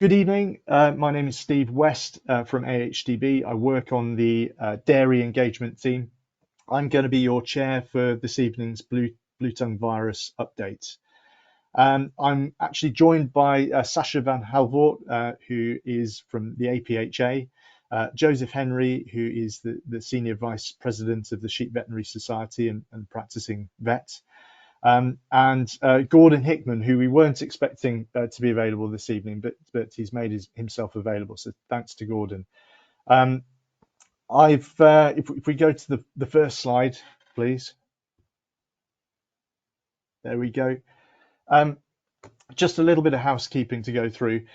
Good evening. My name is Steve West from AHDB. I work on the dairy engagement team. I'm going to be your chair for this evening's Bluetongue virus update. I'm actually joined by Sascha van Helvoort, who is from the APHA, Joseph Henry, who is the Senior Vice President of the Sheep Veterinary Society and practicing vet, and Gordon Hickman, who we weren't expecting to be available this evening, but he's made himself available. So thanks to Gordon. Um, if we go to the first slide, please. There we go. Um, just a little bit of housekeeping to go through.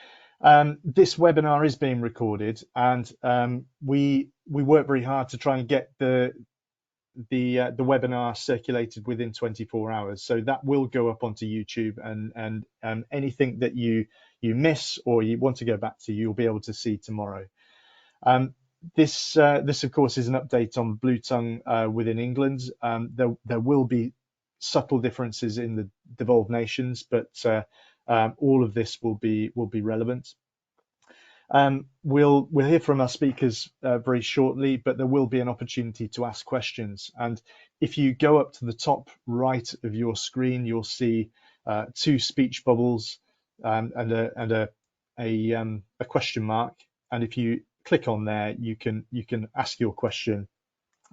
This webinar is being recorded, and we work very hard to try and get the webinar circulated within 24 hours, so that will go up onto YouTube, and anything that you miss or you want to go back to, you'll be able to see tomorrow. This of course is an update on Bluetongue within England. There will be subtle differences in the devolved nations, but all of this will be relevant. We'll hear from our speakers very shortly, but there will be an opportunity to ask questions. And if you go up to the top right of your screen, you'll see two speech bubbles and a question mark. And if you click on there, you can ask your question.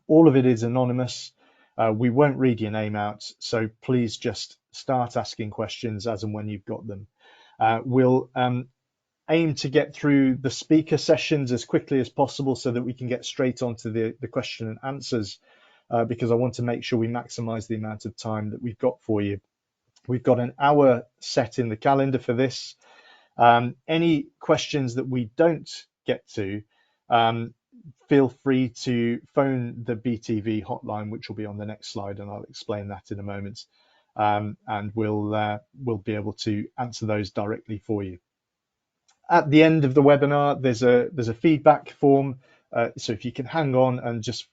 All of it is anonymous. We won't read your name out, so please just start asking questions as and when you've got them. We'll aim to get through the speaker sessions as quickly as possible so that we can get straight onto the question and answers, because I want to make sure we maximize the amount of time that we've got for you. We've got an hour set in the calendar for this. Any questions that we don't get to, feel free to phone the BTV hotline, which will be on the next slide, and I'll explain that in a moment. And we'll be able to answer those directly for you. At the end of the webinar, there's a feedback form. So if you can hang on and just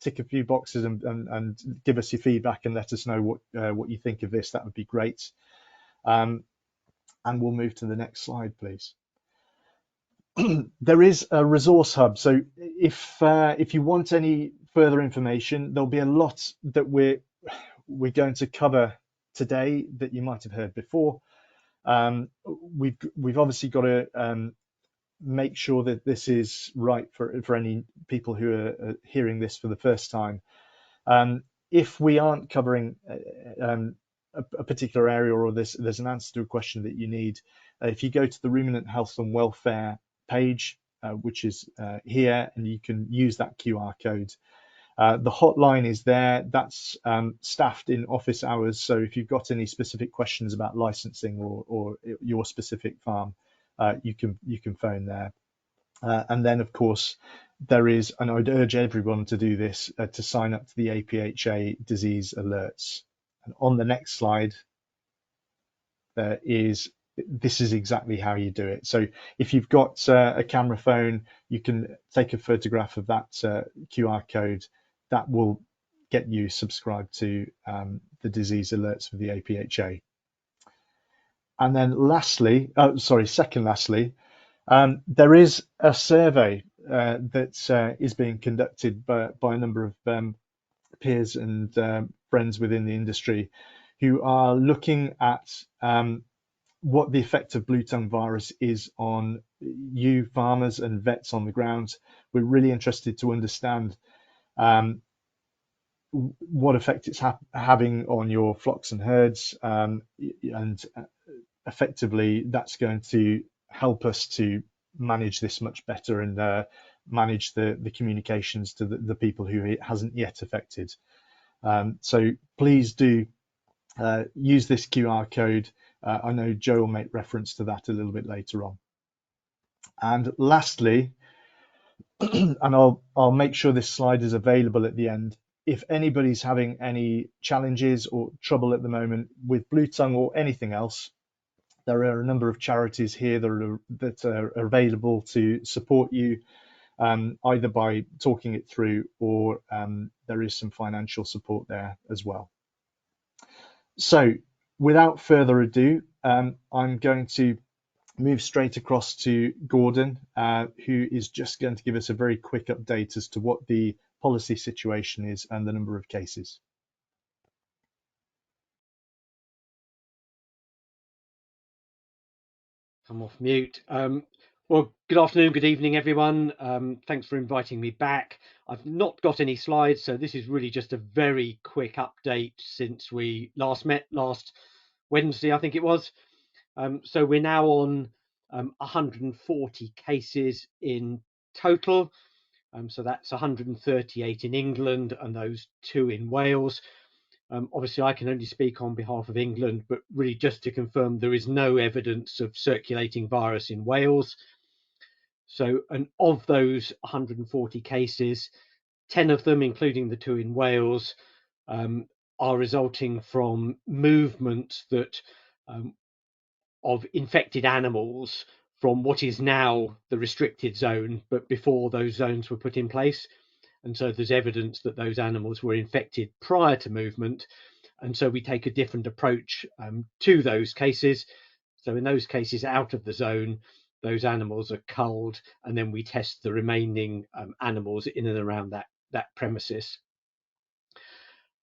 tick a few boxes and give us your feedback and let us know what you think of this, that would be great. And we'll move to the next slide, please. There is a resource hub. So if you want any further information, there'll be a lot that we're going to cover today that you might have heard before. We've obviously got to make sure that this is right for any people who are hearing this for the first time. If we aren't covering a particular area, or there's an answer to a question that you need, if you go to the Ruminant Health and Welfare page, which is here, and you can use that QR code. The hotline is there. That's staffed in office hours. So if you've got any specific questions about licensing or your specific farm, you can phone there. And then, of course, there is, and I'd urge everyone to do this, to sign up to the APHA disease alerts. And on the next slide, this is exactly how you do it. So if you've got a camera phone, you can take a photograph of that QR code. That will get you subscribed to the disease alerts for the APHA. And then second lastly, there is a survey that is being conducted by a number of peers and friends within the industry who are looking at what the effect of Bluetongue virus is on you farmers and vets on the ground. We're really interested to understand what effect it's having on your flocks and herds, and effectively that's going to help us to manage this much better and manage the communications to the people who it hasn't yet affected. So please do use this QR code. I know Joe will make reference to that a little bit later on. And lastly, and I'll make sure this slide is available at the end, if anybody's having any challenges or trouble at the moment with Bluetongue or anything else, there are a number of charities here that are available to support you, either by talking it through, or there is some financial support there as well. So without further ado, I'm going to move straight across to Gordon, who is just going to give us a very quick update as to what the policy situation is and the number of cases. I'm off mute. Well, good afternoon, good evening, everyone. Thanks for inviting me back. I've not got any slides, so this is really just a very quick update since we last met last Wednesday, I think it was. So we're now on 140 cases in total. So that's 138 in England and those 2 in Wales. Obviously, I can only speak on behalf of England, but really just to confirm, there is no evidence of circulating virus in Wales. So, and of those 140 cases, 10 of them, including the 2 in Wales, are resulting from movement that of infected animals from what is now the restricted zone, but before those zones were put in place. And so there's evidence that those animals were infected prior to movement. And so we take a different approach to those cases. So in those cases out of the zone, those animals are culled, and then we test the remaining animals in and around that premises.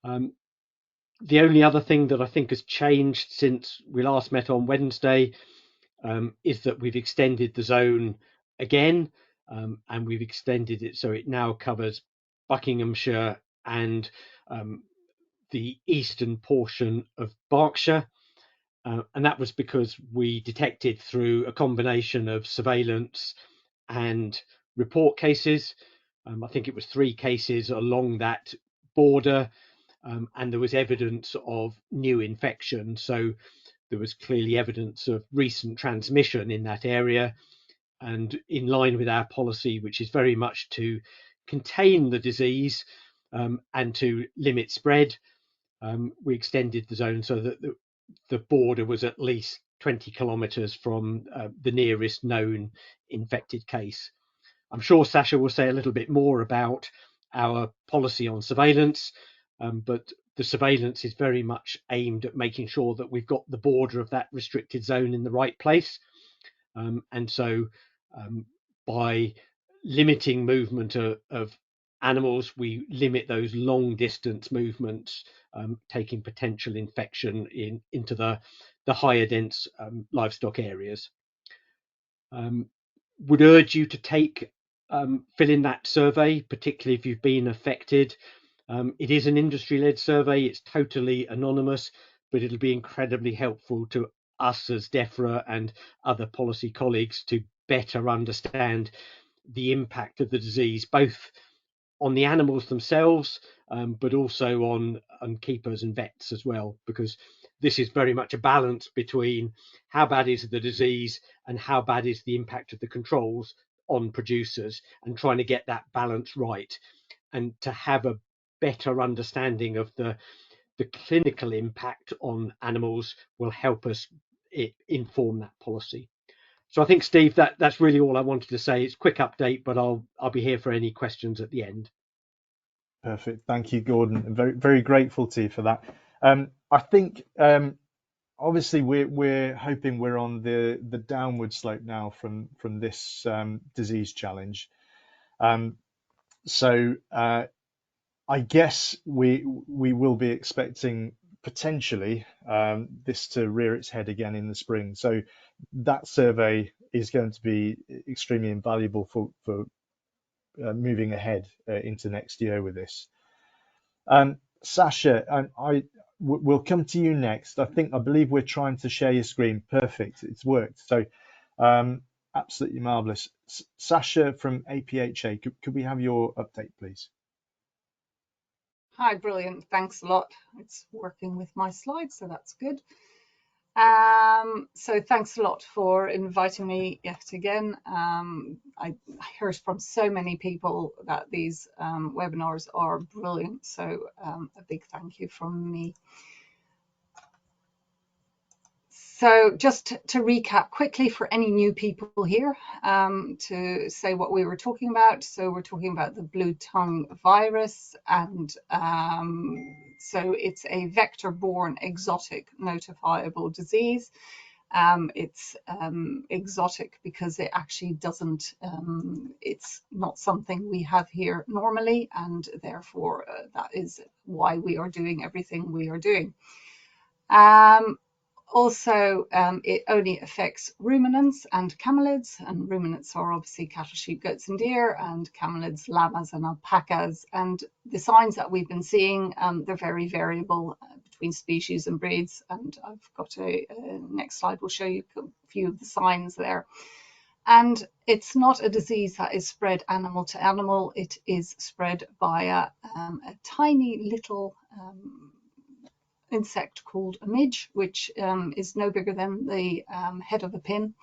The only other thing that I think has changed since we last met on Wednesday is that we've extended the zone again, and we've extended it so it now covers Buckinghamshire and the eastern portion of Berkshire. And that was because we detected through a combination of surveillance and report cases. I think it was 3 cases along that border, and there was evidence of new infection. So there was clearly evidence of recent transmission in that area. And in line with our policy, which is very much to contain the disease and to limit spread, we extended the zone so that the border was at least 20 kilometres from the nearest known infected case. I'm sure Sascha will say a little bit more about our policy on surveillance, but the surveillance is very much aimed at making sure that we've got the border of that restricted zone in the right place. And so by limiting movement of animals, we limit those long distance movements, taking potential infection into the higher dense livestock areas. Would urge you to fill in that survey, particularly if you've been affected. It is an industry-led survey. It's totally anonymous, but it'll be incredibly helpful to us as DEFRA and other policy colleagues to better understand the impact of the disease, both on the animals themselves, but also on keepers and vets as well, because this is very much a balance between how bad is the disease and how bad is the impact of the controls on producers, and trying to get that balance right, and to have a better understanding of the clinical impact on animals will help us inform that policy. So I think, Steve, that's really all I wanted to say. It's a quick update, but I'll be here for any questions at the end. Perfect. Thank you, Gordon. I'm very, very grateful to you for that. I think obviously we're hoping we're on the downward slope now from this disease challenge. So I guess we will be expecting potentially this to rear its head again in the spring. So that survey is going to be extremely invaluable for moving ahead into next year with this. Sascha, we'll come to you next. I believe we're trying to share your screen. Perfect, it's worked. So absolutely marvelous. Sascha from APHA, could we have your update, please? Hi, brilliant. Thanks a lot. It's working with my slides, so that's good. So thanks a lot for inviting me yet again. I heard from so many people that these webinars are brilliant, so a big thank you from me. So just to recap quickly for any new people here, to say what we were talking about. So we're talking about the Bluetongue virus, and so it's a vector-borne exotic notifiable disease. It's exotic because it actually doesn't, it's not something we have here normally, and therefore that is why we are doing everything we are doing. Also, it only affects ruminants and camelids, and ruminants are obviously cattle, sheep, goats and deer, and camelids, llamas and alpacas. And the signs that we've been seeing, they're very variable between species and breeds. And I've got a next slide will show you a few of the signs there. And it's not a disease that is spread animal to animal. It is spread via a tiny little insect called a midge, which is no bigger than the head of a pin.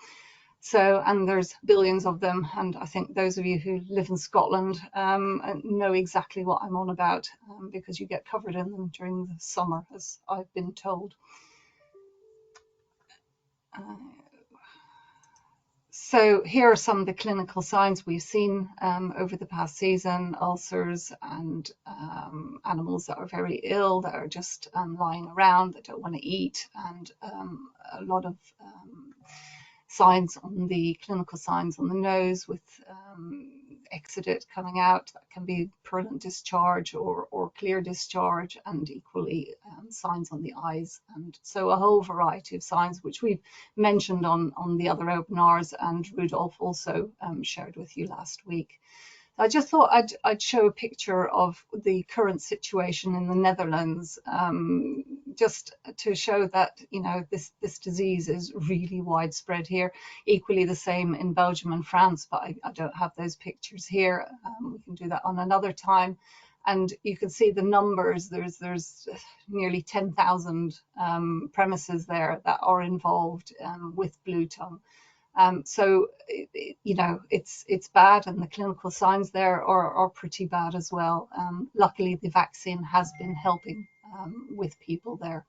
So, and there's billions of them, and I think those of you who live in Scotland know exactly what I'm on about, because you get covered in them during the summer, as I've been told. So here are some of the clinical signs we've seen over the past season: ulcers and animals that are very ill, that are just lying around, that don't want to eat, and a lot of signs on the clinical signs on the nose with exudate coming out. That can be purulent discharge or clear discharge, and equally signs on the eyes. And so a whole variety of signs which we've mentioned on the other webinars, and Rudolf also shared with you last week. I just thought I'd show a picture of the current situation in the Netherlands, just to show that, you know, this disease is really widespread here. Equally the same in Belgium and France, but I don't have those pictures here. We can do that on another time. And you can see the numbers. There's nearly 10,000 premises there that are involved with Bluetongue. So, you know, it's bad, and the clinical signs there are pretty bad as well. Luckily, the vaccine has been helping with people there,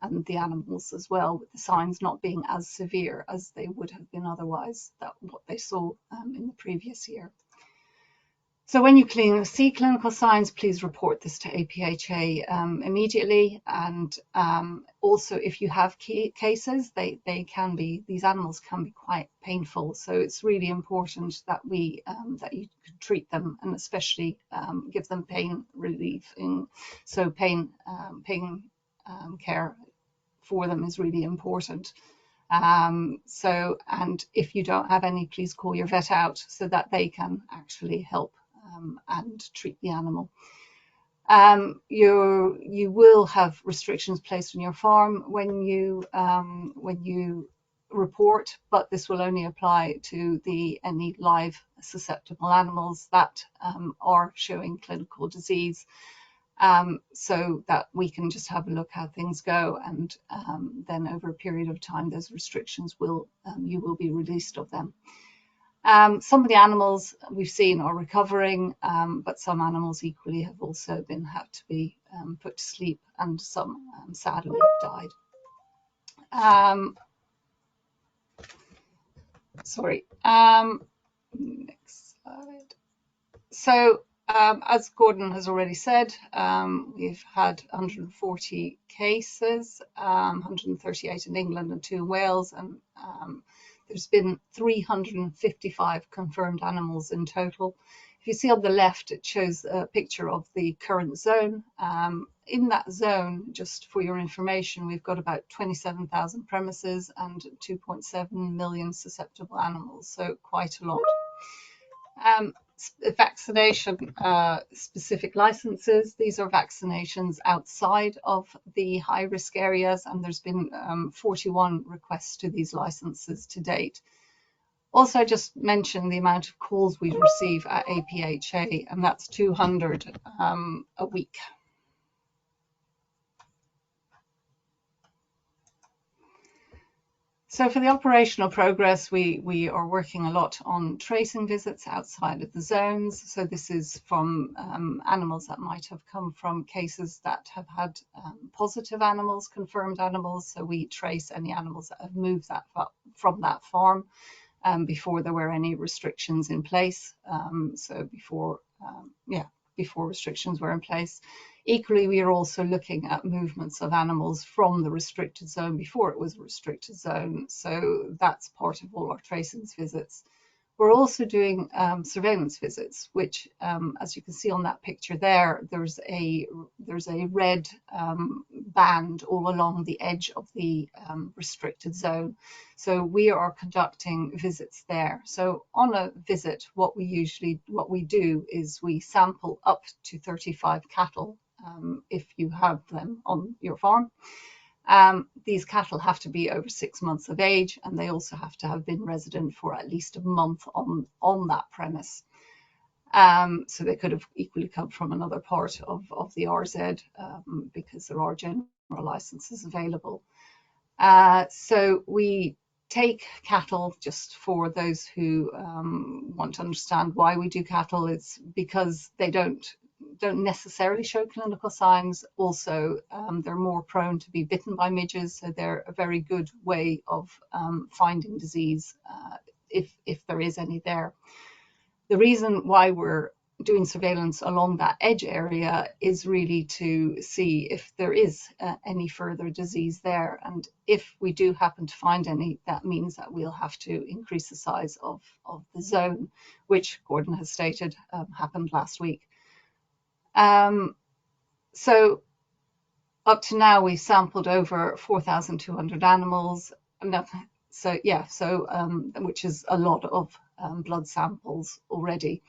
and the animals as well, with the signs not being as severe as they would have been otherwise, that what they saw in the previous year. So when you see clinical signs, please report this to APHA immediately. And also, if you have cases, these animals can be quite painful. So it's really important that that you treat them, and especially give them pain relief. So pain care for them is really important. And if you don't have any, please call your vet out so that they can actually help and treat the animal. You will have restrictions placed on your farm when you report, but this will only apply to any live susceptible animals that are showing clinical disease, so that we can just have a look how things go, and then over a period of time those restrictions you will be released of them. Some of the animals we've seen are recovering, but some animals equally have also had to be put to sleep, and some sadly have died. Sorry. Next slide. So, as Gordon has already said, we've had 140 cases, 138 in England and 2 in Wales, and there's been 355 confirmed animals in total. If you see on the left, it shows a picture of the current zone. In that zone, just for your information, we've got about 27,000 premises and 2.7 million susceptible animals, so quite a lot. Vaccination specific licenses. These are vaccinations outside of the high risk areas, and there's been 41 requests to these licenses to date. Also, just mention the amount of calls we receive at APHA, and that's 200 a week. So for the operational progress, we are working a lot on tracing visits outside of the zones. So this is from animals that might have come from cases that have had positive animals, confirmed animals. So we trace any animals that have moved from that farm before there were any restrictions in place. So before, before restrictions were in place. Equally, we are also looking at movements of animals from the restricted zone before it was a restricted zone. So that's part of all our tracings visits. We're also doing surveillance visits, which, as you can see on that picture there, there's a red band all along the edge of the restricted zone. So we are conducting visits there. So on a visit, what we do is we sample up to 35 cattle if you have them on your farm. These cattle have to be over 6 months of age, and they also have to have been resident for at least a month on that premise. So they could have equally come from another part of the RZ because there are general licenses available. So we take cattle, just for those who want to understand why we do cattle. It's because they don't necessarily show clinical signs. Also, they're more prone to be bitten by midges, so they're a very good way of finding disease if there is any there. The reason why we're doing surveillance along that edge area is really to see if there is any further disease there, and if we do happen to find any, that means that we'll have to increase the size of the zone, which Gordon has stated happened last week. So up to now, we've sampled over 4,200 animals. So yeah, which is a lot of blood samples already.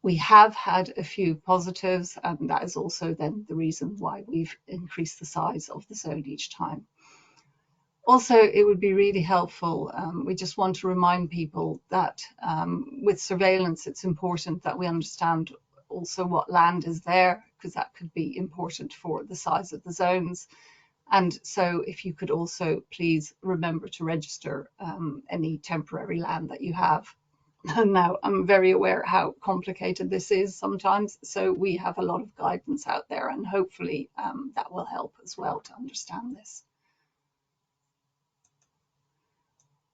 We have had a few positives, and that is also then the reason why we've increased the size of the zone each time. Also, it would be really helpful, we just want to remind people that with surveillance, it's important that we understand also what land is there, because that could be important for the size of the zones. And so if you could also please remember to register any temporary land that you have. Now, I'm very aware how complicated this is sometimes, so we have a lot of guidance out there, and hopefully that will help as well to understand this.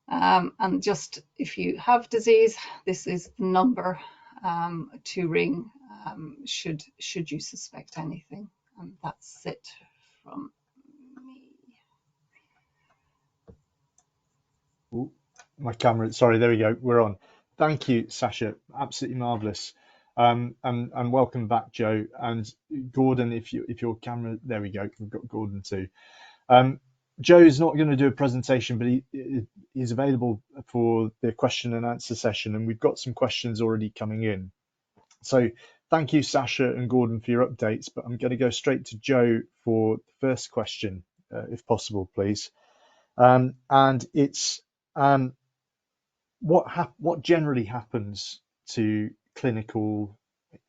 And just if you have disease, this is the number to ring should you suspect anything. And that's it from me. Ooh, my camera, sorry, there we go, we're on. Thank you, Sascha, absolutely marvellous. And welcome back, Joe. And Gordon, if your camera, there we go, we've got Gordon too. Joe's not going to do a presentation, but he's available for the question and answer session, and we've got some questions already coming in. So thank you, Sascha and Gordon, for your updates, but I'm going to go straight to Joe for the first question, if possible, please. And it's what generally happens to clinical,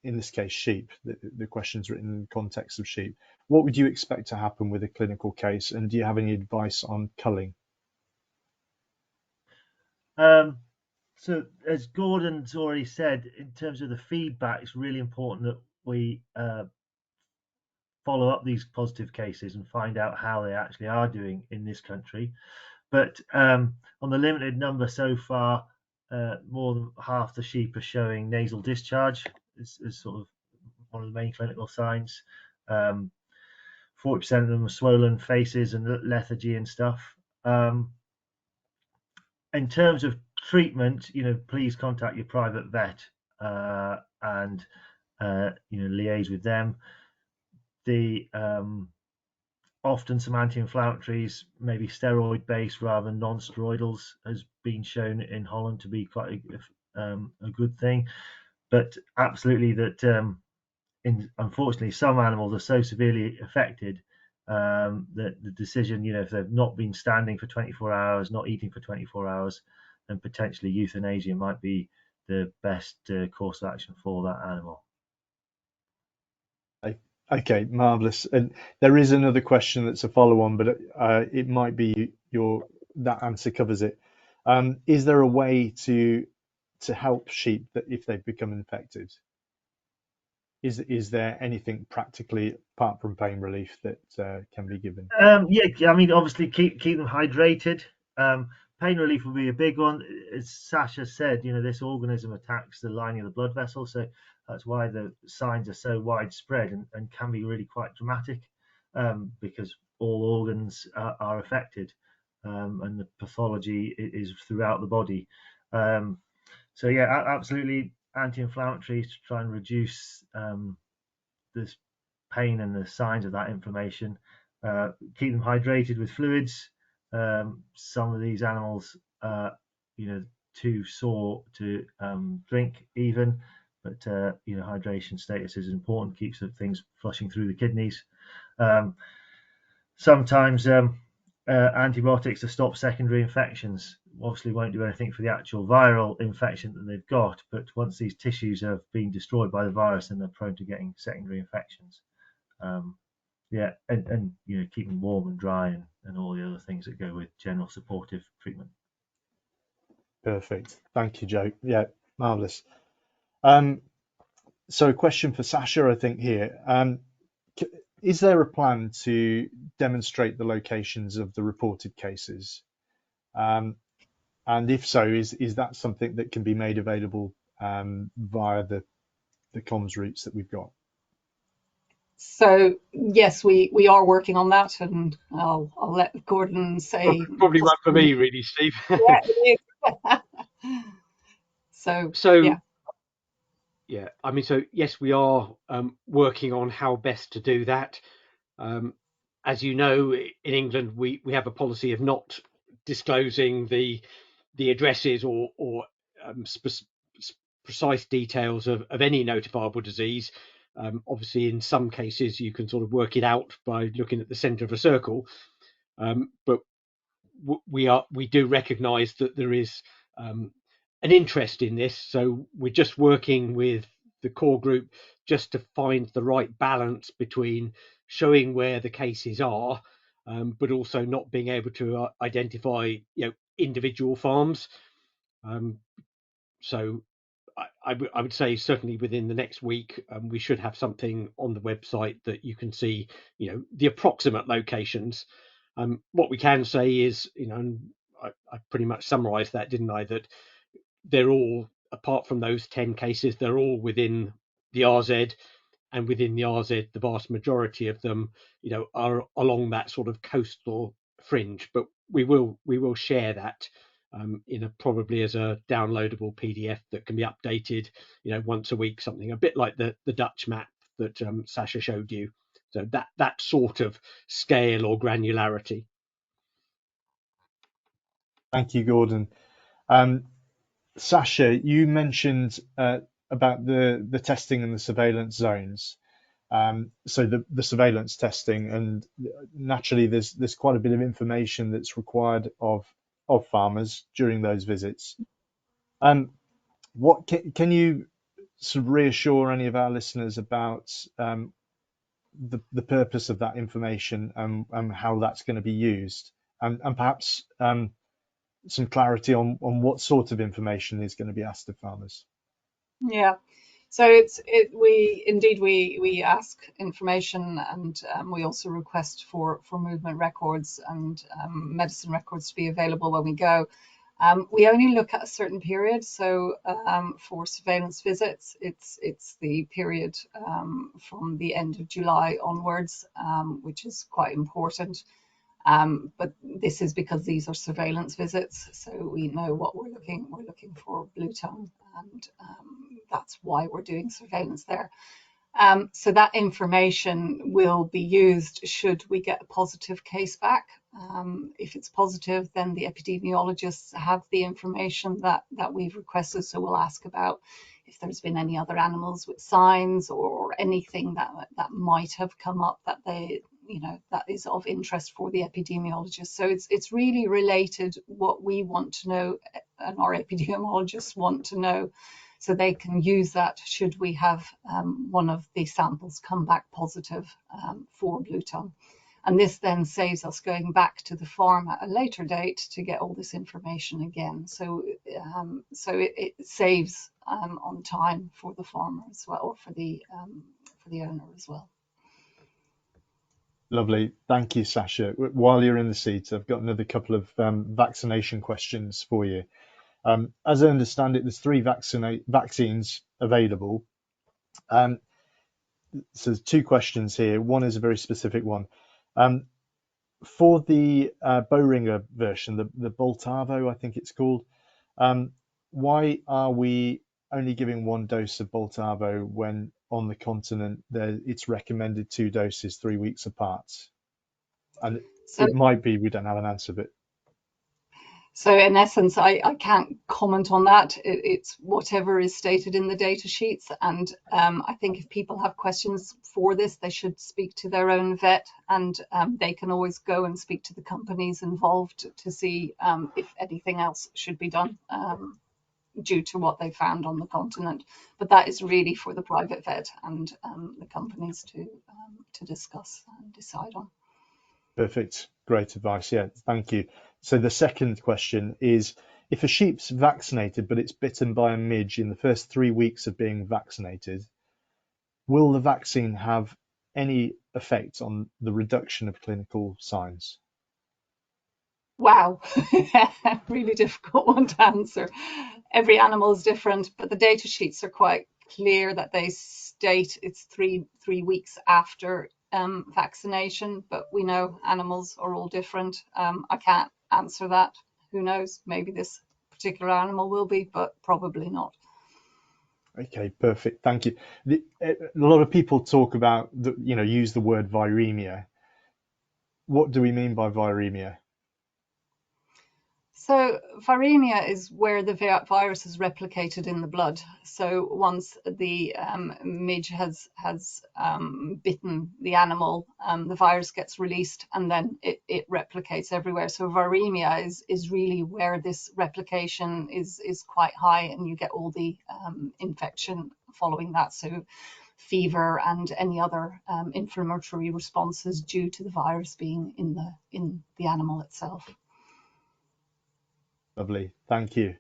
in this case, sheep? The question's written in the context of sheep. What would you expect to happen with a clinical case, and do you have any advice on culling? So as Gordon's already said, in terms of the feedback, it's really important that we follow up these positive cases and find out how they actually are doing in this country. But on the limited number so far, more than half the sheep are showing nasal discharge is sort of one of the main clinical signs. 40% of them are swollen faces and lethargy and stuff. In terms of treatment, please contact your private vet and liaise with them. Often some anti-inflammatories, maybe steroid-based rather than non-steroidals, has been shown in Holland to be quite a good thing. But absolutely that, unfortunately, some animals are so severely affected that the decision, if they've not been standing for 24 hours, not eating for 24 hours, then potentially euthanasia might be the best course of action for that animal. Okay, marvellous. And there is another question that's a follow-on, but it might be that answer covers it. Is there a way to help sheep that if they've become infected? Is there anything practically apart from pain relief that can be given? Yeah, I mean, obviously keep them hydrated, pain relief will be a big one. As Sascha said, this organism attacks the lining of the blood vessel, so that's why the signs are so widespread and can be really quite dramatic, because all organs are affected, and the pathology is throughout the body. So yeah, absolutely anti-inflammatories to try and reduce this pain and the signs of that inflammation. Keep them hydrated with fluids. Some of these animals, too sore to drink even, but hydration status is important. Keeps things flushing through the kidneys. Sometimes antibiotics to stop secondary infections obviously won't do anything for the actual viral infection that they've got, but once these tissues have been destroyed by the virus, then they're prone to getting secondary infections. And keep them warm and dry and all the other things that go with general supportive treatment. Perfect. Thank you, Joe. Yeah, marvellous. So a question for Sascha, I think here. Is there a plan to demonstrate the locations of the reported cases? And if so, is that something that can be made available via the comms routes that we've got? So yes, we are working on that, and I'll let Gordon say. Probably one for me, really, Steve. Yeah, it is. Yeah. I mean, so yes, we are working on how best to do that. As you know, in England, we have a policy of not disclosing the addresses or precise details of any notifiable disease. Obviously, in some cases, you can sort of work it out by looking at the centre of a circle, but we do recognise that there is an interest in this, so we're just working with the core group just to find the right balance between showing where the cases are, but also not being able to identify individual farms. So I would say certainly within the next week we should have something on the website that you can see the approximate locations. What we can say is, and I pretty much summarised that, didn't I, that they're all, apart from those 10 cases, they're all within the RZ, and within the RZ, the vast majority of them, are along that sort of coastal fringe. But we will share that probably as a downloadable PDF that can be updated, once a week, something a bit like the Dutch map that Sascha showed you. So that sort of scale or granularity. Thank you, Gordon. Sascha, you mentioned about the testing and the surveillance zones. So the surveillance testing, and naturally there's quite a bit of information that's required of farmers during those visits. What can you sort of reassure any of our listeners about the purpose of that information and how that's going to be used, and perhaps some clarity on what sort of information is going to be asked of farmers? Yeah. So we ask information, and we also request for movement records and medicine records to be available when we go. We only look at a certain period, so for surveillance visits, it's the period from the end of July onwards, which is quite important. But this is because these are surveillance visits, so we know what we're looking for Bluetongue, and that's why we're doing surveillance there. So that information will be used should we get a positive case back. If it's positive, then the epidemiologists have the information that we've requested, so we'll ask about if there's been any other animals with signs or anything that might have come up that that is of interest for the epidemiologist. So it's really related what we want to know and our epidemiologists want to know, so they can use that should we have one of the samples come back positive for Bluetongue. And this then saves us going back to the farm at a later date to get all this information again. So it saves on time for the farmer as well, or for the owner as well. Lovely. Thank you, Sascha. While you're in the seat, I've got another couple of vaccination questions for you. As I understand it, there's three vaccines available. So there's two questions here. One is a very specific one. For the Boehringer version, the Boltavo, I think it's called, why are we only giving one dose of Boltavo when on the continent it's recommended 2 doses 3 weeks apart? And So, it might be we don't have an answer, but so in essence, I can't comment on that. It's whatever is stated in the data sheets. And I think if people have questions for this, they should speak to their own vet, and they can always go and speak to the companies involved to see if anything else should be done due to what they found on the continent. But that is really for the private vet and the companies to discuss and decide on. perfect. Great advice. Yeah, thank you. So the second question is, if a sheep's vaccinated but it's bitten by a midge in the first 3 weeks of being vaccinated, will the vaccine have any effect on the reduction of clinical signs? Wow, really difficult one to answer. Every animal is different, but the data sheets are quite clear that they state it's three weeks after vaccination, but we know animals are all different. I can't answer that. Who knows? Maybe this particular animal will be, but probably not. Okay, perfect. Thank you. A lot of people talk about, use the word viremia. What do we mean by viremia? So viremia is where the virus is replicated in the blood. So once the midge has bitten the animal, the virus gets released and then it replicates everywhere. So viremia is really where this replication is quite high, and you get all the infection following that. So fever and any other inflammatory responses due to the virus being in the animal itself. Lovely. Thank you.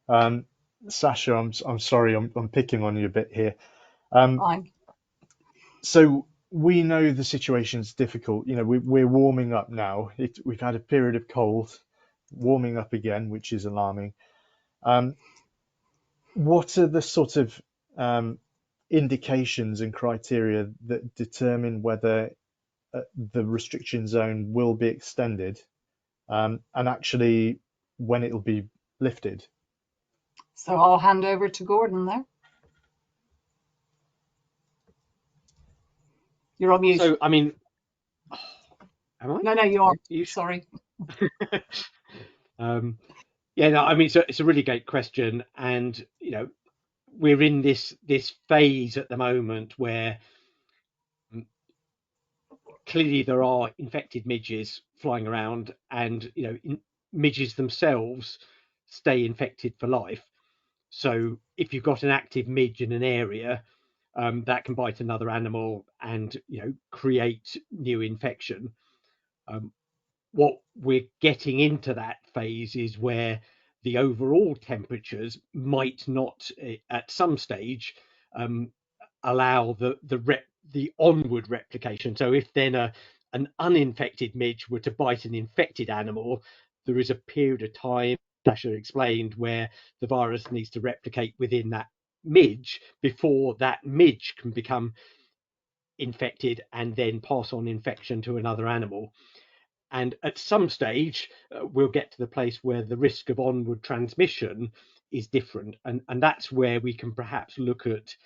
Sascha, I'm sorry, I'm picking on you a bit here. Fine. So we know the situation's difficult. We're warming up now. We've had a period of cold, warming up again, which is alarming. What are the sort of indications and criteria that determine whether the restriction zone will be extended, and actually when it'll be lifted? So I'll hand over to Gordon there. You're on mute. So, I mean, am I? No, you are. You Sorry. Yeah, no, I mean, it's a really great question, and we're in this phase at the moment where clearly there are infected midges flying around, and midges themselves stay infected for life. So if you've got an active midge in an area, that can bite another animal and create new infection. What we're getting into that phase is where the overall temperatures might not, at some stage, allow the onward replication. So if then an uninfected midge were to bite an infected animal, there is a period of time, Sascha explained, where the virus needs to replicate within that midge before that midge can become infected and then pass on infection to another animal. And at some stage, we'll get to the place where the risk of onward transmission is different. And that's where we can perhaps look at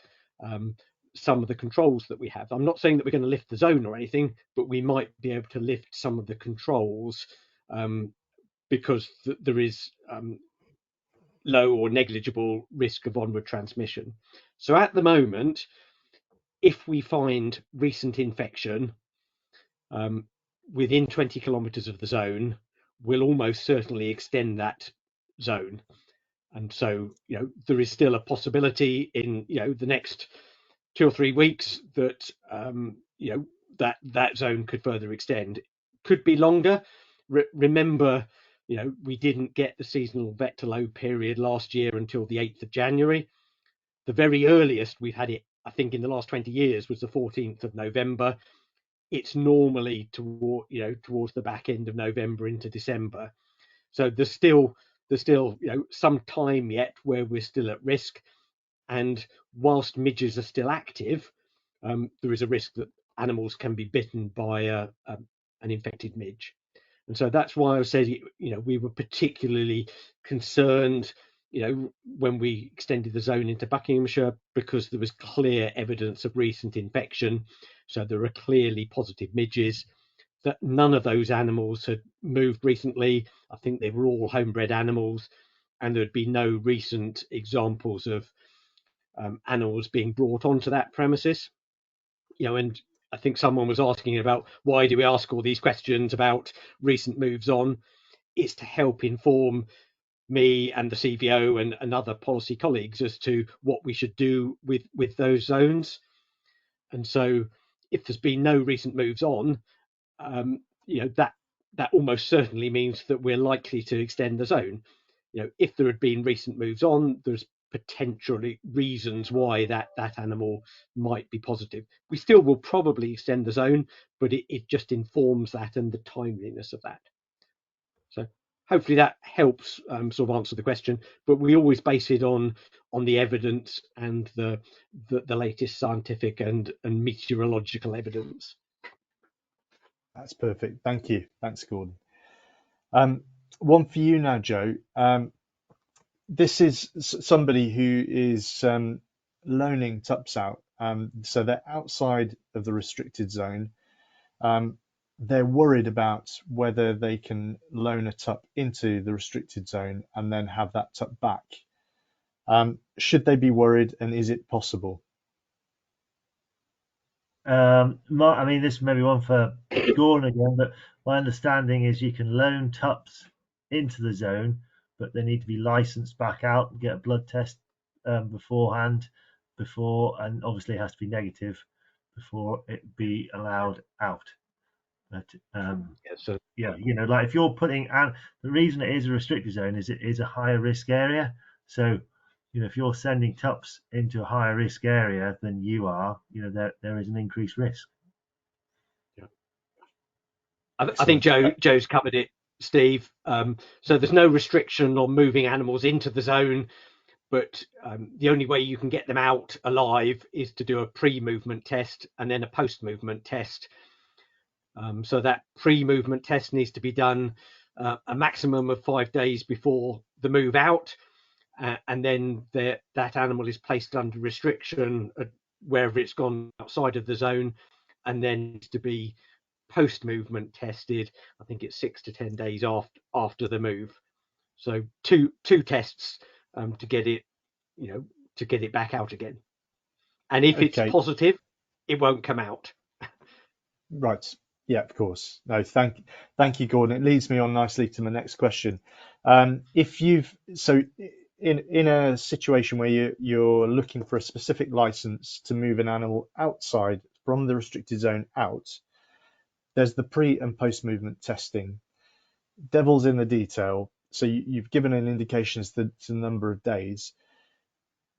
some of the controls that we have. I'm not saying that we're going to lift the zone or anything, but we might be able to lift some of the controls because there is low or negligible risk of onward transmission. So at the moment, if we find recent infection, within 20 kilometers of the zone, we'll almost certainly extend that zone. And so, there is still a possibility in, the next 2 or 3 weeks that, that zone could further extend. Could be longer. Remember, we didn't get the seasonal vet to low period last year until the 8th of January. The very earliest we've had it, I think, in the last 20 years was the 14th of November. it's normally towards the back end of November into December. So there's still some time yet where we're still at risk, and whilst midges are still active, there is a risk that animals can be bitten by an infected midge. And so that's why I said, we were particularly concerned, when we extended the zone into Buckinghamshire, because there was clear evidence of recent infection. So there are clearly positive midges. That none of those animals had moved recently. I think they were all homebred animals, and there'd be no recent examples of animals being brought onto that premises. And I think someone was asking about why do we ask all these questions about recent moves on. It's to help inform me and the CVO and other policy colleagues as to what we should do with those zones. And so if there's been no recent moves on, that almost certainly means that we're likely to extend the zone. If there had been recent moves on, there's potentially reasons why that animal might be positive. We still will probably extend the zone, but it just informs that and the timeliness of that. So hopefully that helps sort of answer the question, but we always base it on the evidence and the latest scientific and meteorological evidence. That's perfect. Thank you. Thanks, Gordon. One for you now, Joe. This is somebody who is loaning tups out. So they're outside of the restricted zone. They're worried about whether they can loan a tup into the restricted zone and then have that tup back. Should they be worried, and is it possible? I mean, this may be one for Gordon again, but my understanding is you can loan tups into the zone, but they need to be licensed back out and get a blood test beforehand, and obviously it has to be negative before it be allowed out. But like if you're putting, and the reason it is a restricted zone is it is a higher risk area. So if you're sending tups into a higher risk area than you are, there is an increased risk. Yeah. I think Joe's covered it, Steve. So there's no restriction on moving animals into the zone, but the only way you can get them out alive is to do a pre-movement test and then a post-movement test. So that pre-movement test needs to be done a maximum of 5 days before the move out. And then that animal is placed under restriction wherever it's gone outside of the zone, and then to be post-movement tested. I think it's 6 to 10 days after the move. So two tests to get it back out again. And if it's positive, it won't come out. Right. Yeah, of course. No, thank you, Gordon. It leads me on nicely to my next question. In a situation where you're looking for a specific license to move an animal outside from the restricted zone out, there's the pre and post movement testing. Devil's in the detail. So you've given an indication as to the number of days.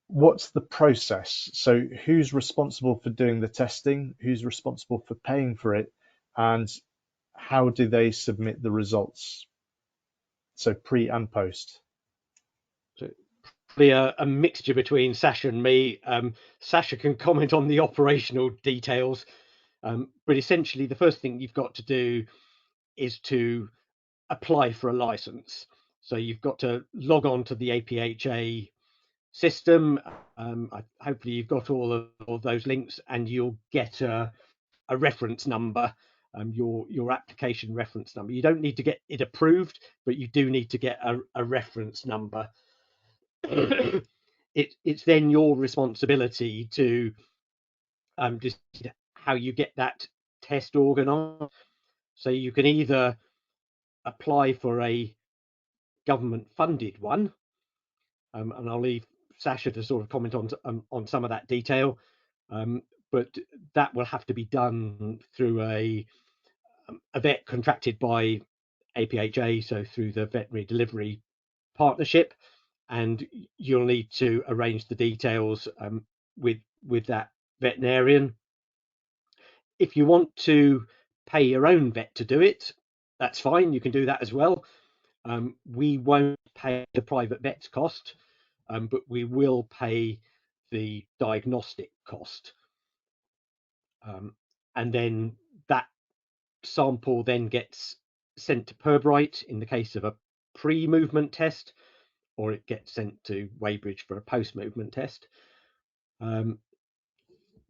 What's the process? So who's responsible for doing the testing? Who's responsible for paying for it? And how do they submit the results? So pre and post. A mixture between Sascha and me. Sascha can comment on the operational details, but essentially the first thing you've got to do is to apply for a license. So you've got to log on to the APHA system. Hopefully you've got all of those links, and you'll get a reference number, your application reference number. You don't need to get it approved, but you do need to get a reference number. It's then your responsibility to decide how you get that test organised. So you can either apply for a government-funded one, and I'll leave Sascha to sort of comment on some of that detail, but that will have to be done through a vet contracted by APHA, so through the Veterinary Delivery Partnership, and you'll need to arrange the details with that veterinarian. If you want to pay your own vet to do it, that's fine. You can do that as well. We won't pay the private vet's cost, but we will pay the diagnostic cost. And then that sample then gets sent to Pirbright in the case of a pre-movement test, or it gets sent to Weybridge for a post-movement test.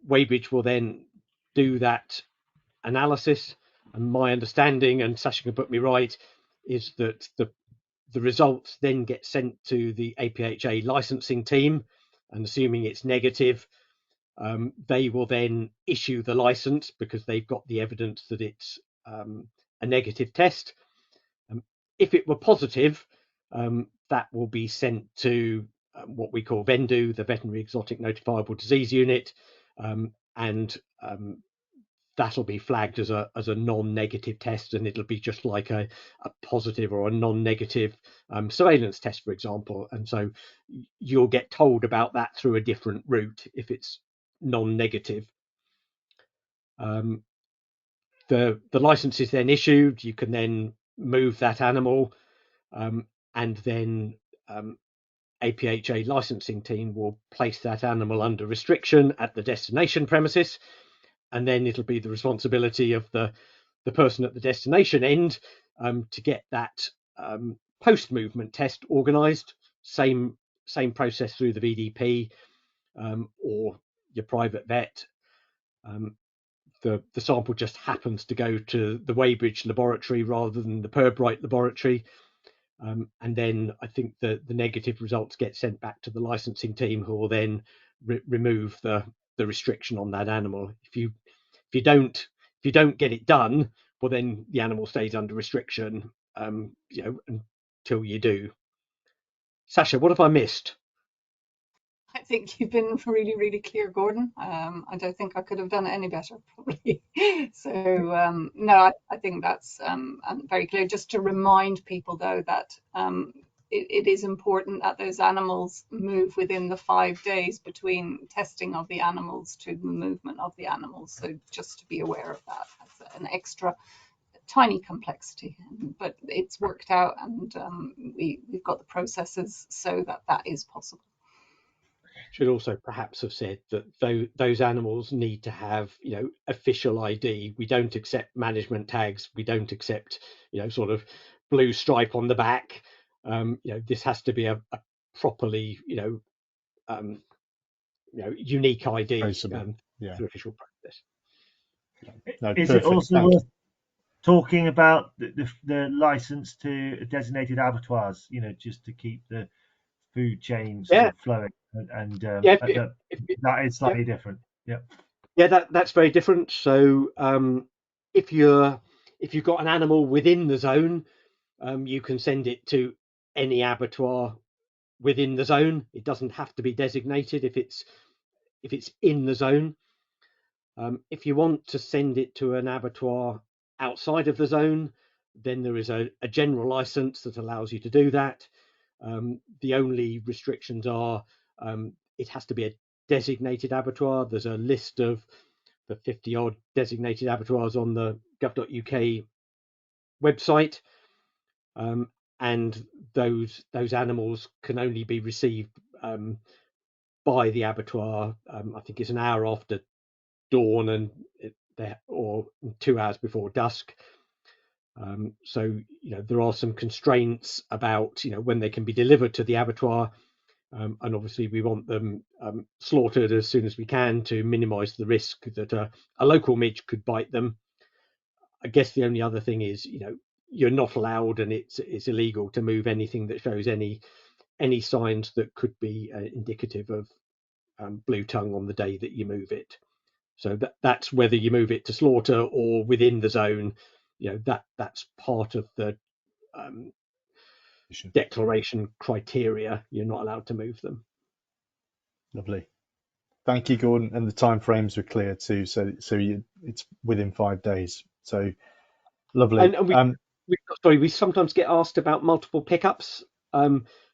Weybridge will then do that analysis, and my understanding, and Sascha can put me right, is that the results then get sent to the APHA licensing team, and assuming it's negative, they will then issue the license because they've got the evidence that it's a negative test. If it were positive, that will be sent to what we call VENDU, the Veterinary Exotic Notifiable Disease Unit, and that'll be flagged as a non-negative test, and it'll be just like a positive or a non-negative surveillance test, for example. And so you'll get told about that through a different route if it's non-negative. The license is then issued. You can then move that animal, and then APHA licensing team will place that animal under restriction at the destination premises, and then it'll be the responsibility of the person at the destination end to get that post-movement test organised. Same process through the VDP or your private vet. The sample just happens to go to the Weybridge laboratory rather than the Pirbright laboratory. And then I think the negative results get sent back to the licensing team, who will then remove the restriction on that animal. If you don't get it done, well, then the animal stays under restriction, until you do. Sascha, what have I missed? I think you've been really, really clear, Gordon. I don't think I could have done it any better, probably. So, no, I think that's very clear. Just to remind people, though, that it is important that those animals move within the 5 days between testing of the animals to the movement of the animals. So just to be aware of that. That's an extra tiny complexity, but it's worked out, and we've got the processes so that is possible. Should also perhaps have said that those animals need to have, official ID. We don't accept management tags. We don't accept, sort of blue stripe on the back. This has to be a properly, unique ID through official practice. No, is perfect. it also worth talking about the license to designated abattoirs? Just to keep the food chain sort of flowing, and that is slightly different. Yeah, that's very different. So if you've got an animal within the zone, you can send it to any abattoir within the zone. It doesn't have to be designated if it's in the zone. If you want to send it to an abattoir outside of the zone, then there is a general license that allows you to do that. The only restrictions are it has to be a designated abattoir. There's a list of the 50 odd designated abattoirs on the gov.uk website, and those animals can only be received by the abattoir. I think it's an hour after dawn or 2 hours before dusk. So there are some constraints about when they can be delivered to the abattoir, and obviously we want them slaughtered as soon as we can to minimise the risk that a local midge could bite them. I guess the only other thing is you're not allowed, and it's illegal to move anything that shows any signs that could be indicative of Bluetongue on the day that you move it. So that's whether you move it to slaughter or within the zone. That's part of the declaration criteria. You're not allowed to move them. Lovely. Thank you, Gordon. And the time frames were clear too. So it's within 5 days. So lovely. And we sometimes get asked about multiple pickups.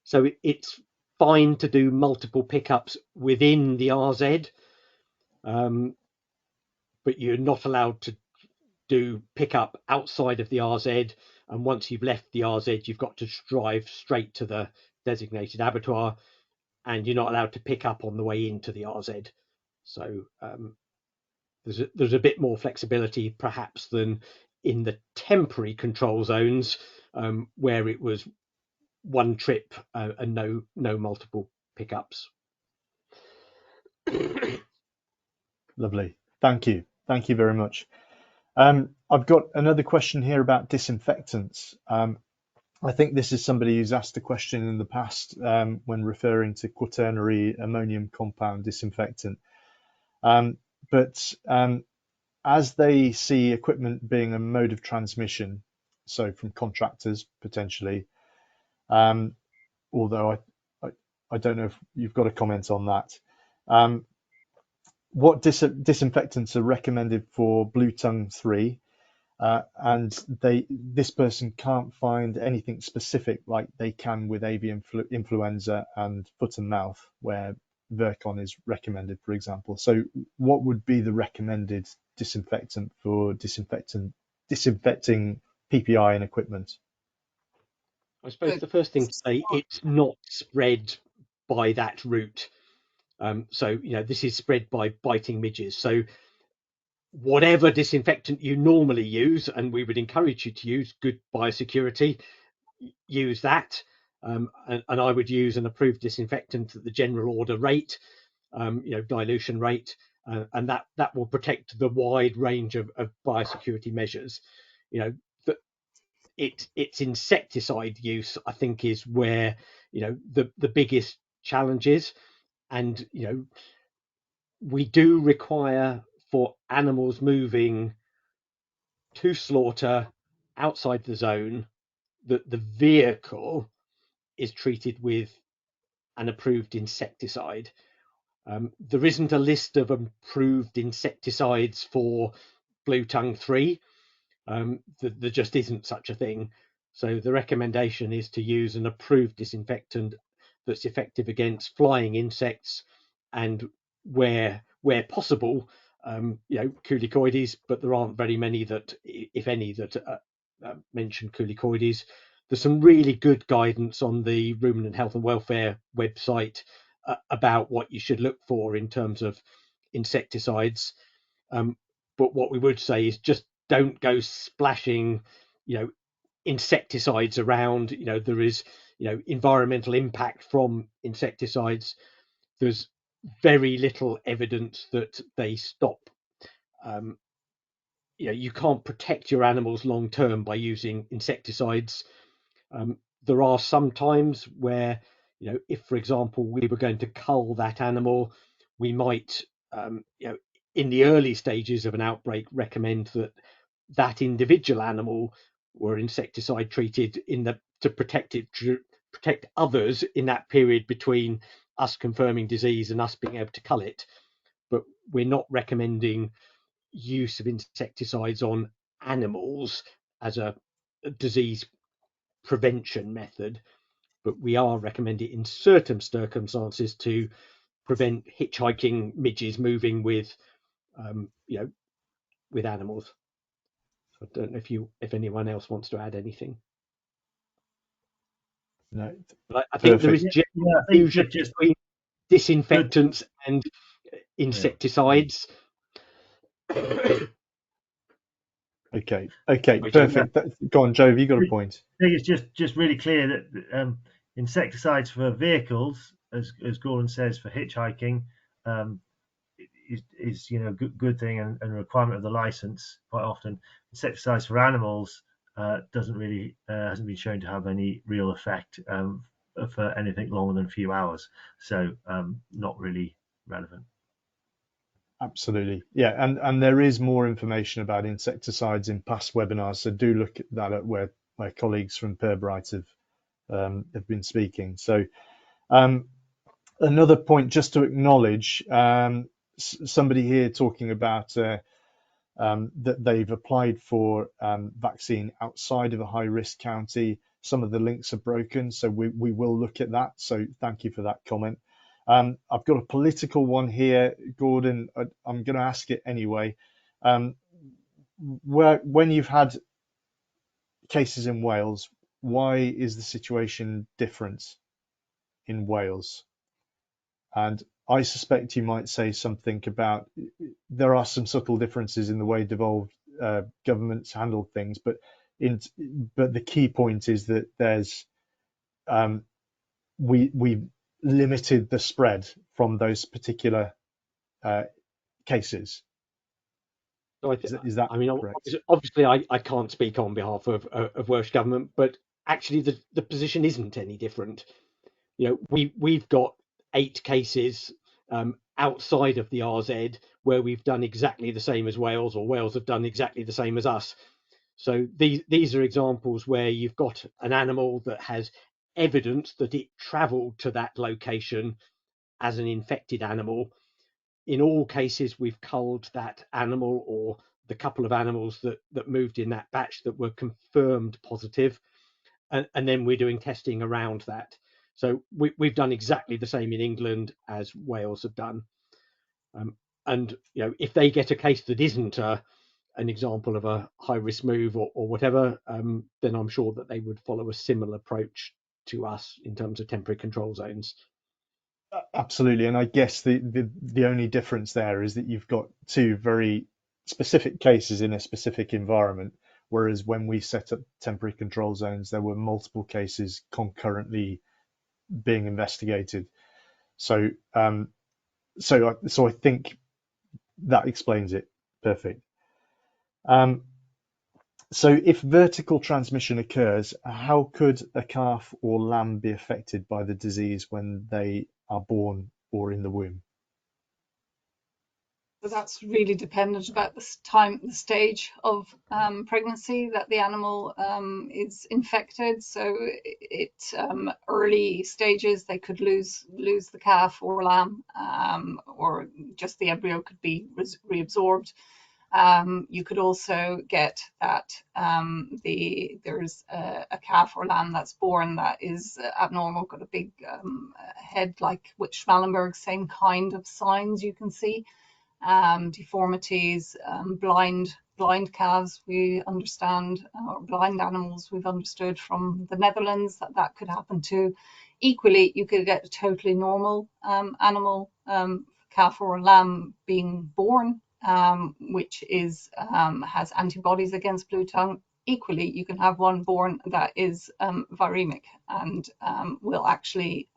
So it's fine to do multiple pickups within the RZ. but you're not allowed to do pickup outside of the RZ. And once you've left the RZ, you've got to drive straight to the designated abattoir, and you're not allowed to pick up on the way into the RZ. So there's a bit more flexibility perhaps than in the temporary control zones, where it was one trip and no multiple pickups. Lovely. Thank you very much. I've got another question here about disinfectants. I think this is somebody who's asked a question in the past when referring to quaternary ammonium compound disinfectant. But as they see equipment being a mode of transmission, so from contractors potentially, although I don't know if you've got a comment on that. What disinfectants are recommended for Bluetongue 3? And this person can't find anything specific like they can with avian influenza and foot and mouth, where Virkon is recommended, for example. So what would be the recommended disinfectant for disinfecting PPI and equipment? I suppose the first thing to say, it's not spread by that route. So this is spread by biting midges. So whatever disinfectant you normally use, and we would encourage you to use good biosecurity, use that. And I would use an approved disinfectant at the general order rate, dilution rate, and that will protect the wide range of biosecurity measures. Its insecticide use, I think, is where the biggest challenge is. And we do require, for animals moving to slaughter outside the zone, that the vehicle is treated with an approved insecticide. There isn't a list of approved insecticides for Bluetongue 3. There just isn't such a thing. So the recommendation is to use an approved disinfectant that's effective against flying insects, and where possible, culicoides, but there aren't very many that, if any, that mention culicoides. There's some really good guidance on the Ruminant Health and Welfare website about what you should look for in terms of insecticides. But what we would say is just don't go splashing, insecticides around. There is, environmental impact from insecticides. There's very little evidence that they stop. You can't protect your animals long term by using insecticides. There are some times where, if, for example, we were going to cull that animal, we might, in the early stages of an outbreak, recommend that individual animal were insecticide treated to protect others in that period between us confirming disease and us being able to cull it. But we're not recommending use of insecticides on animals as a disease prevention method, but we are recommending in certain circumstances to prevent hitchhiking midges moving with animals. So I don't know if anyone else wants to add anything. No, but I think there is confusion just between disinfectants and insecticides. Okay, perfect. Go on, Joe. Have you got a point? I think it's just really clear that insecticides for vehicles, as Gordon says, for hitchhiking, is good thing and a requirement of the license. Quite often, insecticides for animals hasn't been shown to have any real effect for anything longer than a few hours. So not really relevant. Absolutely, yeah, and there is more information about insecticides in past webinars, so do look at that at where my colleagues from Pirbright have been speaking. So another point just to acknowledge, somebody here talking about that they've applied for vaccine outside of a high-risk county. Some of the links are broken, so we will look at that. So thank you for that comment. I've got a political one here, Gordon. I'm going to ask it anyway. when you've had cases in Wales, why is the situation different in Wales? And I suspect you might say something about there are some subtle differences in the way devolved governments handle things, but the key point is that there's we limited the spread from those particular cases. So Is that I mean, correct? obviously, I can't speak on behalf of Welsh government, but actually, the position isn't any different. You know, we've got 8 cases outside of the RZ where we've done exactly the same as Wales, or Wales have done exactly the same as us. So these are examples where you've got an animal that has evidence that it travelled to that location as an infected animal. In all cases, we've culled that animal or the couple of animals that moved in that batch that were confirmed positive, and then we're doing testing around that. So we've done exactly the same in England as Wales have done. And you know, if they get a case that isn't an example of a high risk move or whatever, then I'm sure that they would follow a similar approach to us in terms of temporary control zones. Absolutely, and I guess the only difference there is that you've got 2 very specific cases in a specific environment, whereas when we set up temporary control zones, there were multiple cases concurrently being investigated. So so I think that explains it. Perfect. So if vertical transmission occurs, how could a calf or lamb be affected by the disease when they are born or in the womb? So that's really dependent about the stage of pregnancy that the animal is infected. So early stages, they could lose the calf or lamb, or just the embryo could be reabsorbed. You could also get that there's a calf or lamb that's born that is abnormal, got a big head like with Schmallenberg, same kind of signs you can see. Deformities, blind calves, we understand, or blind animals, we've understood from the Netherlands that could happen too. Equally, you could get a totally normal animal, calf or lamb being born, which has antibodies against Bluetongue. Equally, you can have one born that is viremic and will actually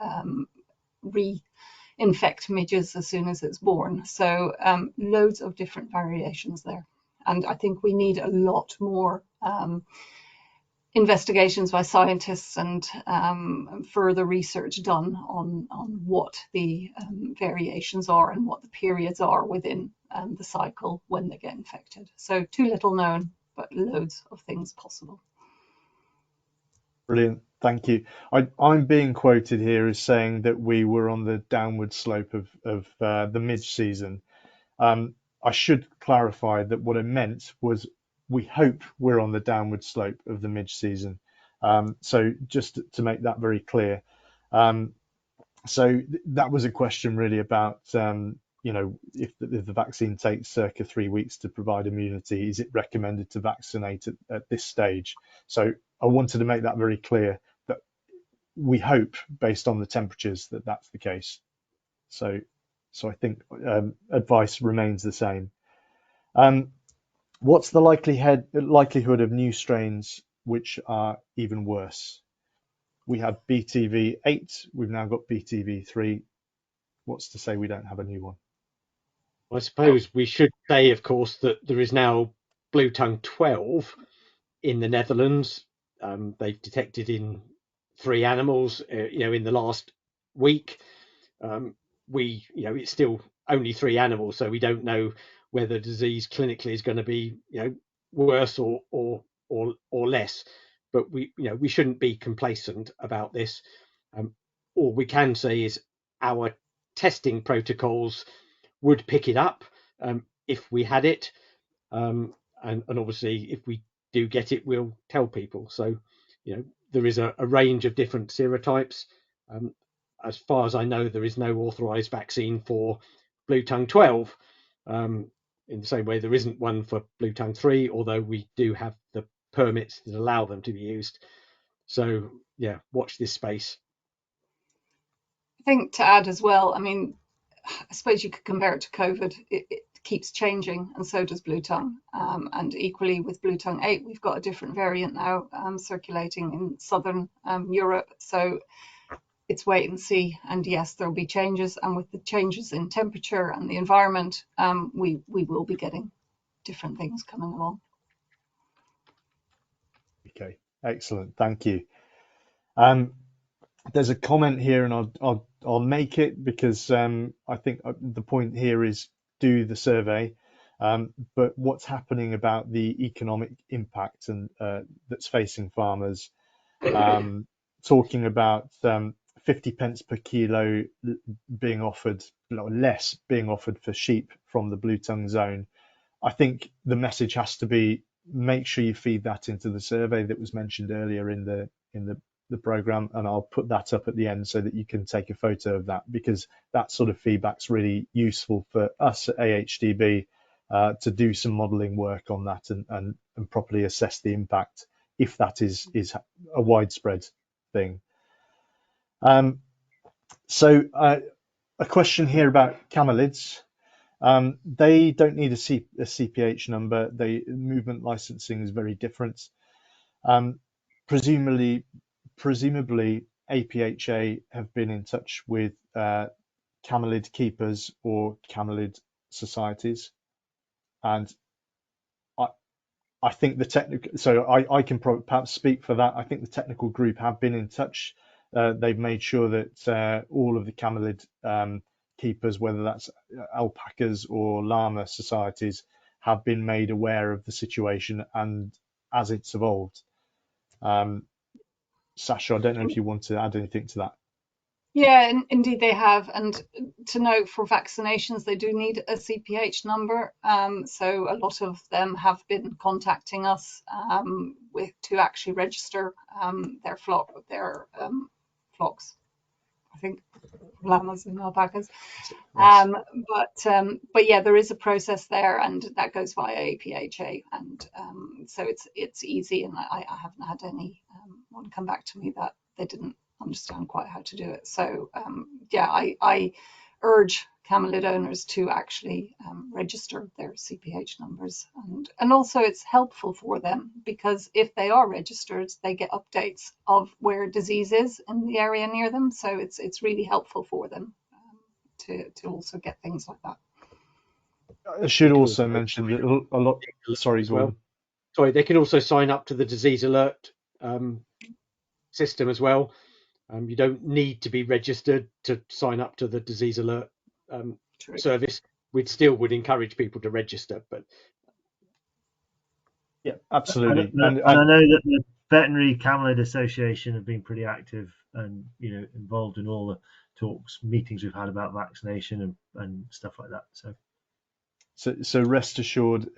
infect midges as soon as it's born. So loads of different variations there. And I think we need a lot more investigations by scientists and further research done on what the variations are and what the periods are within the cycle when they get infected. So too little known, but loads of things possible. Brilliant, thank you. I'm being quoted here as saying that we were on the downward slope of the mid-season. I should clarify that what I meant was we hope we're on the downward slope of the mid-season. So just to make that very clear. So that was a question really about, you know, if the vaccine takes circa 3 weeks to provide immunity, is it recommended to vaccinate at this stage? So I wanted to make that very clear that we hope, based on the temperatures, that that's the case. So I think advice remains the same. What's the likelihood of new strains which are even worse? We had BTV8, we've now got BTV3. What's to say we don't have a new one? I suppose we should say, of course, that there is now Bluetongue 12 in the Netherlands. They've detected in 3 animals, you know, in the last week. You know, it's still only 3 animals, so we don't know whether the disease clinically is going to be, you know, worse or less. But we shouldn't be complacent about this. All we can say is our testing protocols would pick it up if we had it, and obviously if we do get it, we'll tell people. So, you know, there is a range of different serotypes. As far as I know, there is no authorised vaccine for Bluetongue 12. in the same way there isn't one for Bluetongue 3, although we do have the permits that allow them to be used. So yeah, watch this space. I think to add as well, I mean, I suppose you could compare it to COVID. It keeps changing, and so does Bluetongue. And equally with Bluetongue 8, we've got a different variant now circulating in southern Europe. So it's wait and see. And yes, there'll be changes. And with the changes in temperature and the environment, we will be getting different things coming along. Okay, excellent. Thank you. There's a comment here, and I'll make it because I think the point here is do the survey. But what's happening about the economic impact and that's facing farmers? Talking about 50 pence per kilo being offered, less being offered for sheep from the Bluetongue zone. I think the message has to be, make sure you feed that into the survey that was mentioned earlier in the program, and I'll put that up at the end so that you can take a photo of that, because that sort of feedback's really useful for us at AHDB to do some modelling work on that and properly assess the impact if that is a widespread thing. So a question here about camelids. They don't need a CPH number. Movement licensing is very different. Presumably APHA have been in touch with camelid keepers or camelid societies, and I think the technical, so I can perhaps speak for that. I think the technical group have been in touch. They've made sure that all of the camelid keepers, whether that's alpacas or llama societies, have been made aware of the situation and as it's evolved. Sascha, I don't know if you want to add anything to that. Yeah, indeed they have. And to note, for vaccinations, they do need a CPH number. So a lot of them have been contacting us to actually register their flocks. I think llamas and alpacas. Yes. But yeah, there is a process there, and that goes via APHA, and so it's easy. And I haven't had anyone come back to me that they didn't understand quite how to do it. So yeah, I urge camelid owners to actually register their CPH numbers, and also it's helpful for them, because if they are registered, they get updates of where disease is in the area near them. So it's really helpful for them to also get things like that. I should also mention that a lot. Sorry, well. Sorry, they can also sign up to the disease alert system as well. You don't need to be registered to sign up to the disease alert service. We still would encourage people to register, but yeah, absolutely. And I know that the Veterinary Camelid Association have been pretty active and involved in all the talks, meetings we've had about vaccination and stuff like that. So rest assured,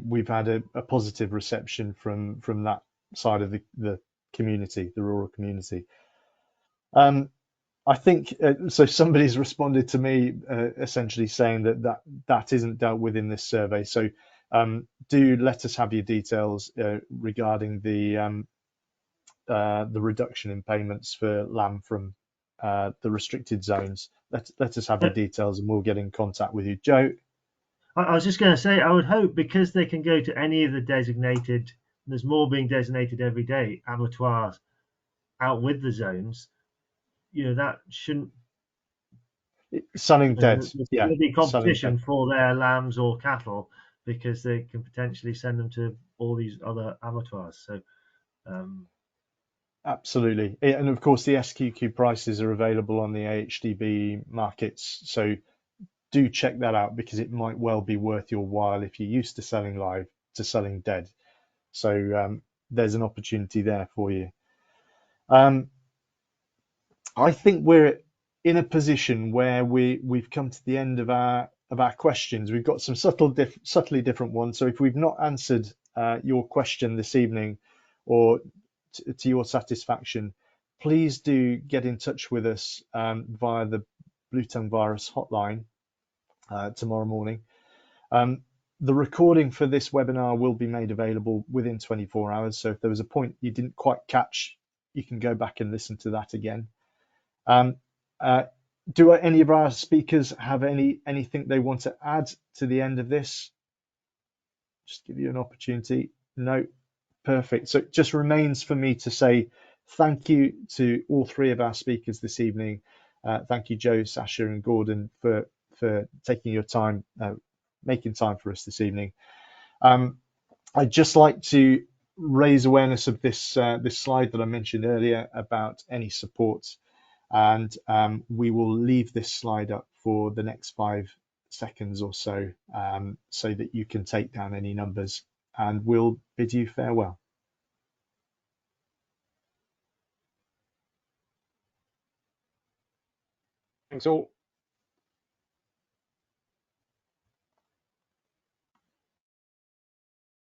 we've had a positive reception from that side of the community, the rural community. I think so. Somebody's responded to me essentially saying that isn't dealt with in this survey. So do let us have your details regarding the reduction in payments for lamb from the restricted zones. Let us have your details, and we'll get in contact with you, Joe. I was just going to say, I would hope, because they can go to any of the designated, there's more being designated every day, abattoirs out with the zones, that shouldn't. Selling dead. There's Yeah. going to be competition for their lambs or cattle, because they can potentially send them to all these other abattoirs. So. Absolutely. And of course, the SQQ prices are available on the AHDB markets. So do check that out, because it might well be worth your while if you're used to selling live to selling dead. So there's an opportunity there for you. I think we're in a position where we've come to the end of our questions. We've got some subtly different ones. So if we've not answered your question this evening or to your satisfaction, please do get in touch with us via the Bluetongue virus hotline tomorrow morning. The recording for this webinar will be made available within 24 hours. So if there was a point you didn't quite catch, you can go back and listen to that again. Do any of our speakers have anything they want to add to the end of this? Just give you an opportunity. No, perfect. So it just remains for me to say thank you to all three of our speakers this evening. Thank you, Joe, Sascha, and Gordon, for taking your time, making time for us this evening. I'd just like to raise awareness of this this slide that I mentioned earlier about any support, and we will leave this slide up for the next 5 seconds or so, so that you can take down any numbers, and we'll bid you farewell. Thanks all.